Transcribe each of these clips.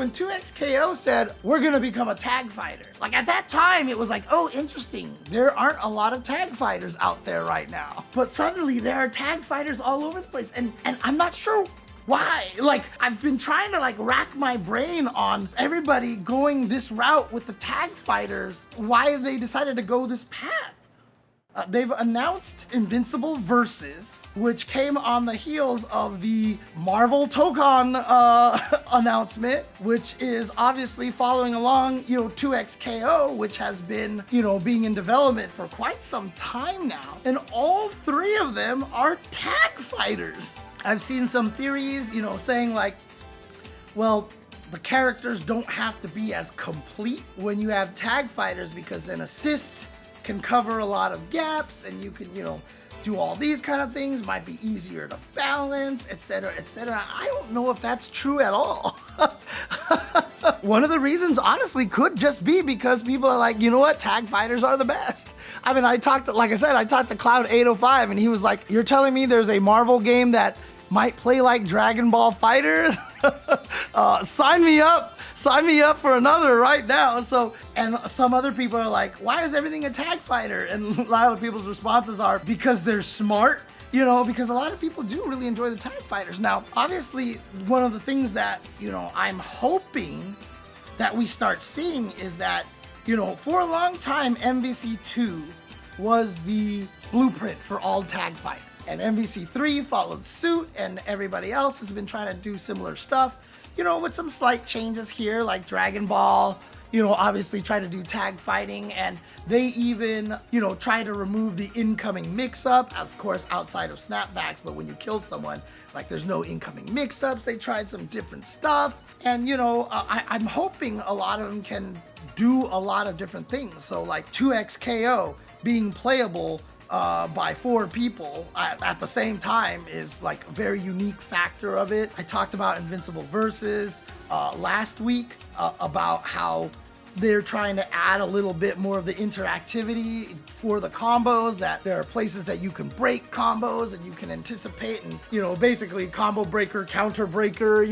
when 2XKO said, we're gonna become a tag fighter, like at that time, it was like, oh, interesting. There aren't a lot of tag fighters out there right now. But suddenly there are tag fighters all over the place. And I'm not sure why. Like, I've been trying to like rack my brain on everybody going this route with the tag fighters, why they decided to go this path. They've announced Invincible Versus, which came on the heels of the Marvel Tokon announcement, which is obviously following along, 2XKO, which has been, being in development for quite some time now. And all three of them are tag fighters. I've seen some theories, saying like, well, the characters don't have to be as complete when you have tag fighters because then assists can cover a lot of gaps and you can, do all these kind of things, might be easier to balance, etc., etc. I don't know if that's true at all. One of the reasons, honestly, could just be because people are like, you know what, tag fighters are the best. I mean, I talked to Cloud805 and he was like, you're telling me there's a Marvel game that might play like Dragon Ball Fighters? Sign me up for another right now. So, and some other people are like, why is everything a tag fighter? And a lot of people's responses are because they're smart, because a lot of people do really enjoy the tag fighters. Now, obviously, one of the things that, I'm hoping that we start seeing is that, for a long time, MVC2 was the blueprint for all tag fighters. And MVC3 followed suit, and everybody else has been trying to do similar stuff, with some slight changes here, like Dragon Ball, obviously try to do tag fighting, and they even, try to remove the incoming mix-up, of course, outside of snapbacks, but when you kill someone, like there's no incoming mix-ups. They tried some different stuff, and, I'm hoping a lot of them can do a lot of different things. So like 2XKO being playable by 4 people at the same time is like a very unique factor of it. I talked about Invincible Versus last week about how they're trying to add a little bit more of the interactivity for the combos, that there are places that you can break combos and you can anticipate and, basically combo breaker, counter breaker,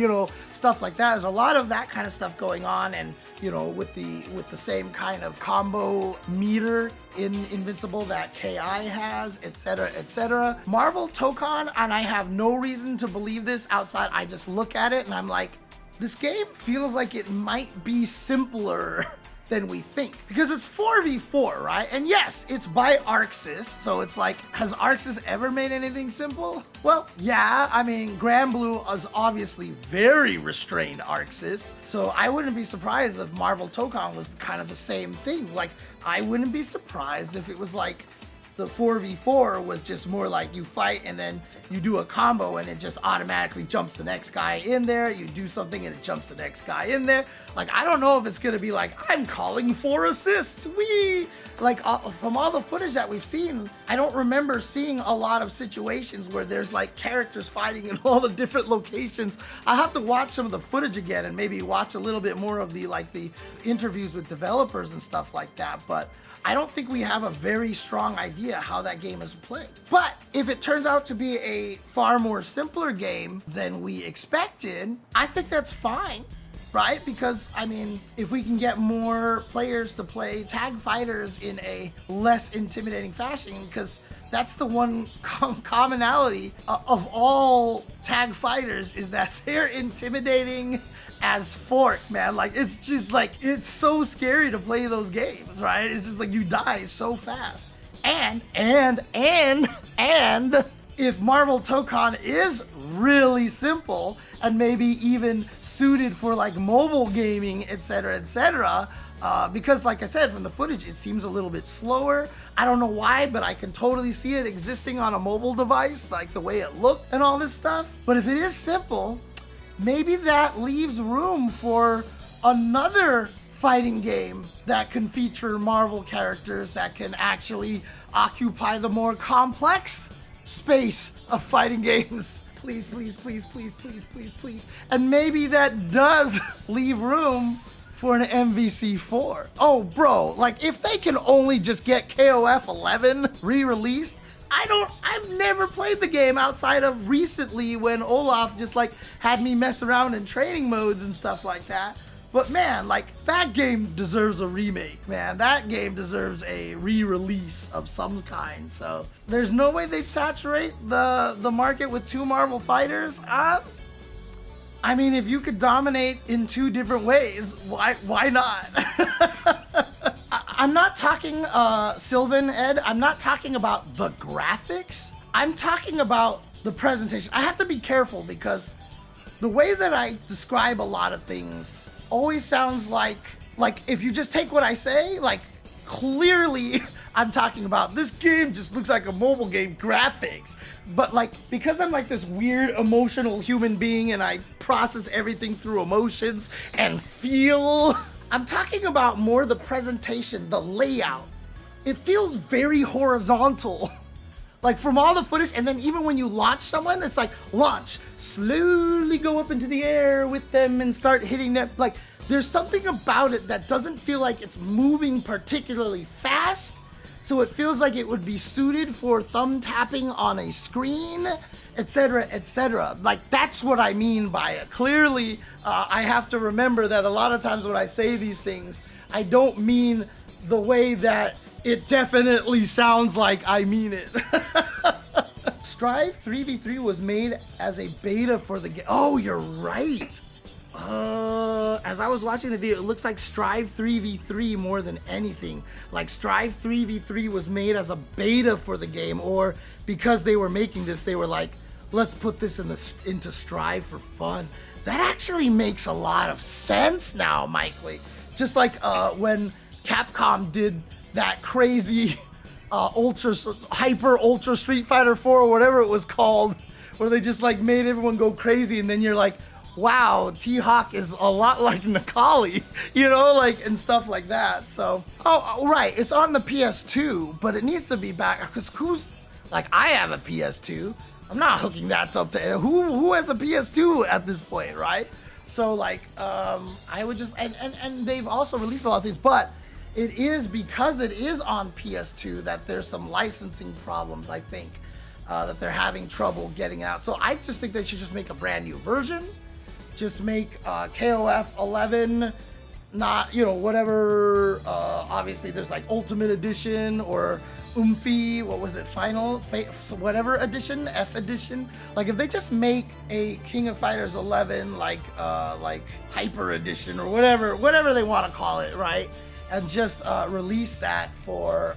stuff like that. There's a lot of that kind of stuff going on, and, with the same kind of combo meter in Invincible that KI has, etc., etc. Marvel Tokon, and I have no reason to believe this outside, I just look at it and I'm like, this game feels like it might be simpler than we think, because it's 4v4, right? And yes, it's by Arcsys, so it's like, has Arcsys ever made anything simple? Well, yeah, I mean, Granblue is obviously very restrained Arcsys, so I wouldn't be surprised if Marvel Tokon was kind of the same thing. Like, I wouldn't be surprised if it was like the 4v4 was just more like you fight and then you do a combo and it just automatically jumps the next guy in there. You do something and it jumps the next guy in there. Like, I don't know if it's gonna be like, I'm calling 4 assists, wee! Like, from all the footage that we've seen, I don't remember seeing a lot of situations where there's like characters fighting in all the different locations. I have to watch some of the footage again and maybe watch a little bit more of the interviews with developers and stuff like that, but I don't think we have a very strong idea how that game is played. But if it turns out to be a far more simpler game than we expected, I think that's fine, right? Because, I mean, if we can get more players to play tag fighters in a less intimidating fashion, because that's the one commonality of all tag fighters, is that they're intimidating as fork, man. Like, it's just like, it's so scary to play those games, right? It's just like you die so fast. And if Marvel Tokon is really simple and maybe even suited for like mobile gaming, etc., etc., because like I said, from the footage, it seems a little bit slower. I don't know why, but I can totally see it existing on a mobile device, like the way it looked and all this stuff. But if it is simple, maybe that leaves room for another fighting game that can feature Marvel characters that can actually occupy the more complex space of fighting games. Please, please, please, please, please, please, please. And maybe that does leave room for an MVC4. Oh, bro, like if they can only just get KOF 11 re-released, I've never played the game outside of recently when Olaf just like had me mess around in training modes and stuff like that. But man, like that game deserves a remake, man. That game deserves a re-release of some kind. So there's no way they'd saturate the market with 2 Marvel fighters. I mean, if you could dominate in 2 different ways, why not? I'm not talking, Sylvan, Ed, I'm not talking about the graphics. I'm talking about the presentation. I have to be careful because the way that I describe a lot of things always sounds like if you just take what I say, like clearly I'm talking about this game just looks like a mobile game graphics. But like, because I'm like this weird emotional human being and I process everything through emotions and feel, I'm talking about more the presentation, the layout. It feels very horizontal. Like from all the footage, and then even when you launch someone, it's like launch, slowly go up into the air with them and start hitting them. Like there's something about it that doesn't feel like it's moving particularly fast. So it feels like it would be suited for thumb tapping on a screen, etc., etc. Like that's what I mean by it. Clearly, I have to remember that a lot of times when I say these things, I don't mean the way that it definitely sounds like I mean it. Strive 3v3 was made as a beta for the game. Oh, you're right. As I was watching the video, it looks like Strive 3v3 more than anything. Like Strive 3v3 was made as a beta for the game, or because they were making this, they were like, let's put this into Strive for fun. That actually makes a lot of sense now, Mikely. Just like when Capcom did that crazy hyper ultra Street Fighter 4 or whatever it was called, where they just like made everyone go crazy, and then you're like, wow, T-Hawk is a lot like Nakali, you know, like, and stuff like that. So, oh, right, it's on the PS2, but it needs to be back, because like, I have a PS2. I'm not hooking that up to, who has a PS2 at this point, right? So, like, I would just, and they've also released a lot of things, but it is because it is on PS2 that there's some licensing problems, I think, that they're having trouble getting out. So I just think they should just make a brand new version. Just make KOF 11, not, you know, whatever, obviously there's like Ultimate Edition or Oomphy, what was it, Final, whatever edition, F edition. Like if they just make a King of Fighters 11, like Hyper Edition or whatever they want to call it, right? And just release that for,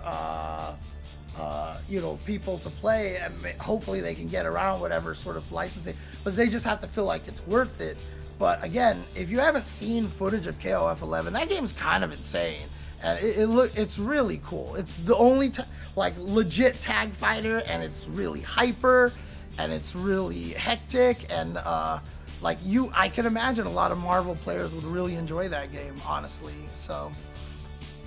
you know, people to play, and hopefully they can get around whatever sort of licensing, but they just have to feel like it's worth it. But again, if you haven't seen footage of KOF 11, that game's kind of insane, and it's really cool. It's the only like legit tag fighter, and it's really hyper, and it's really hectic, and like I can imagine a lot of Marvel players would really enjoy that game, honestly. So